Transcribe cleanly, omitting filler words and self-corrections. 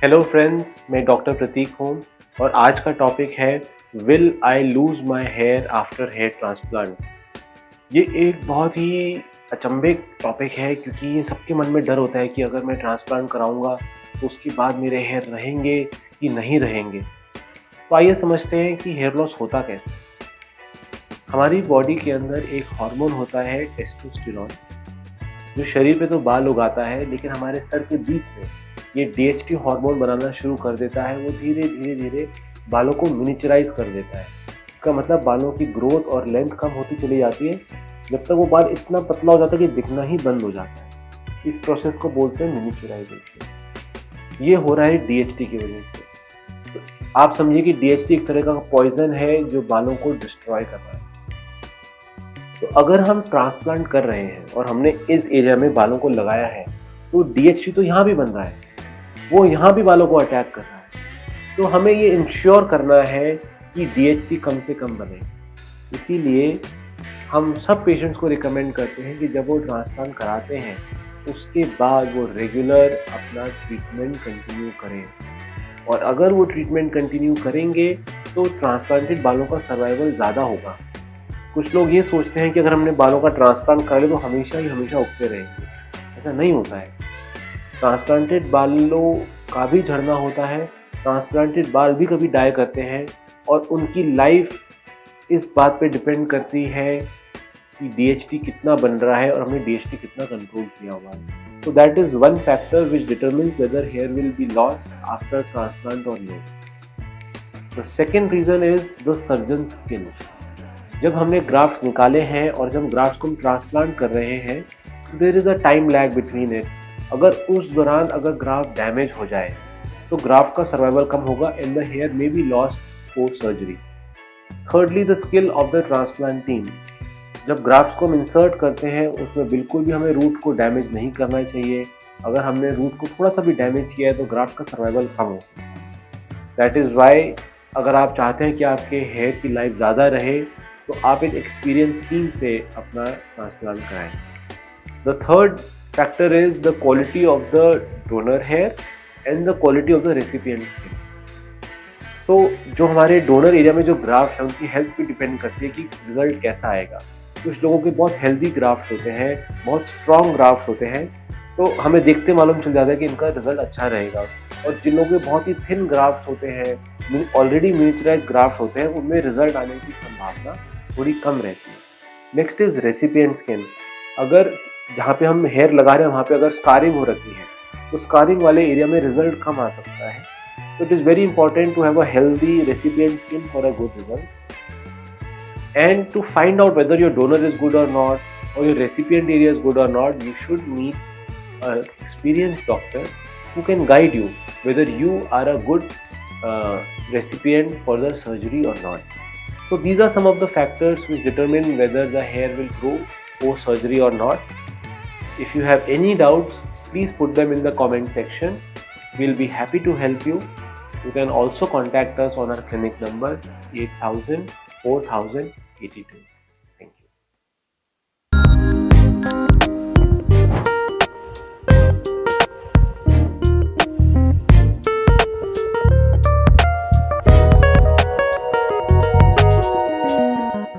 Hello friends, मैं doctor Prateek हूँ और आज का टॉपिक है will I lose my hair after hair transplant. ये एक बहुत ही अचंभे टॉपिक है क्योंकि सबके मन में डर होता है कि अगर मैं ट्रांसप्लांट कराऊंगा तो उसके बाद मेरे हेयर रहेंगे कि नहीं रहेंगे। तो आइए समझते हैं कि हेयर लॉस होता कैसे। हमारी बॉडी के अंदर एक हार्मोन होता है टेस्टोस्टेरोन, जो शरीर पे तो बाल उगाता है लेकिन हमारे सर के बीच में ये डीएचटी हार्मोन बनाना शुरू कर देता है। वो धीरे धीरे धीरे बालों को मिनिचराइज कर देता है। इसका मतलब बालों की ग्रोथ और लेंथ कम होती चली जाती है जब तक वो बाल इतना पतला हो जाता है कि दिखना ही बंद हो जाता है। इस प्रोसेस को बोलते हैं मिनिचराइजेशन। ये हो रहा है डीएचटी की वजह से। तो आप समझिए कि डीएचटी एक तरह का पॉइजन है जो बालों को डिस्ट्रॉय कर रहा है। तो अगर हम ट्रांसप्लांट कर रहे हैं और हमने इस एरिया में बालों को लगाया है तो डीएचटी तो यहाँ भी बन रहा है, वो यहाँ भी बालों को अटैक कर रहा है। तो हमें ये इंश्योर करना है कि डीएचटी कम से कम बने। इसीलिए हम सब पेशेंट्स को रिकमेंड करते हैं कि जब वो ट्रांसप्लांट कराते हैं उसके बाद वो रेगुलर अपना ट्रीटमेंट कंटिन्यू करें। और अगर वो ट्रीटमेंट कंटिन्यू करेंगे तो ट्रांसप्लांटेड बालों का सर्वाइवल ज़्यादा होगा। कुछ लोग ये सोचते हैं कि अगर हमने बालों का ट्रांसप्लांट कर लिया तो हमेशा ही हमेशा उगते रहेंगे। ऐसा नहीं होता है। ट्रांसप्लांटेड बालों का भी झड़ना होता है, ट्रांसप्लांटेड बाल भी कभी डाई करते हैं और उनकी लाइफ इस बात पे डिपेंड करती है कि डीएचटी कितना बन रहा है और हमने डीएचटी कितना कंट्रोल किया हुआ है। So that is one factor which determines whether hair will be lost after transplant or no. The second reason is the surgeon's skill. जब हमने ग्राफ्ट्स निकाले हैं और जब ग्राफ्ट्स को हम ट्रांसप्लांट कर रहे हैं, there is a time lag between it. अगर उस दौरान अगर ग्राफ्ट डैमेज हो जाए तो ग्राफ्ट का सर्वाइवल कम होगा and the hair may be lost post surgery. Thirdly, the skill of the transplant team. जब ग्राफ्ट्स को हम इंसर्ट करते हैं उसमें बिल्कुल भी हमें रूट को डैमेज नहीं करना चाहिए। अगर हमने रूट को थोड़ा सा भी डैमेज किया है तो ग्राफ्ट का सर्वाइवल कम हो। दैट इज़ वाई अगर आप चाहते हैं कि आपके हेयर की लाइफ ज़्यादा रहे तो आप एक एक्सपीरियंस टीम से अपना ट्रांसप्लांट कराएं। The third factor is the quality of the donor hair and the quality of the recipient skin. तो जो हमारे डोनर एरिया में जो ग्राफ्ट है उनकी हेल्थ पे डिपेंड करती है कि रिजल्ट कैसा आएगा। कुछ लोगों के बहुत हेल्दी ग्राफ्ट होते हैं, बहुत स्ट्रॉन्ग ग्राफ्ट होते हैं, तो हमें देखते मालूम चल जाता है कि इनका रिजल्ट अच्छा रहेगा। और जिन लोगों के बहुत ही थिन ग्राफ्ट होते हैं, ऑलरेडी मिनिचराइज ग्राफ्ट होते हैं, उनमें रिजल्ट आने की संभावना थोड़ी कम रहती है। Next is recipient skin. अगर जहाँ पे हम हेयर लगा रहे हैं वहाँ पे अगर स्कारिंग हो रखी है तो स्कारिंग वाले एरिया में रिजल्ट कम आ सकता है। तो it is very important to have a healthy recipient skin for a good result. And to find out whether your donor is good or not or your recipient area is good or not, you should meet a experienced doctor who can guide you whether you are a good recipient for the surgery or not. So these are some of the factors which determine whether the hair will grow post surgery or not. If you have any doubts, please put them in the comment section. We'll be happy to help you. You can also contact us on our clinic number 8000 4082.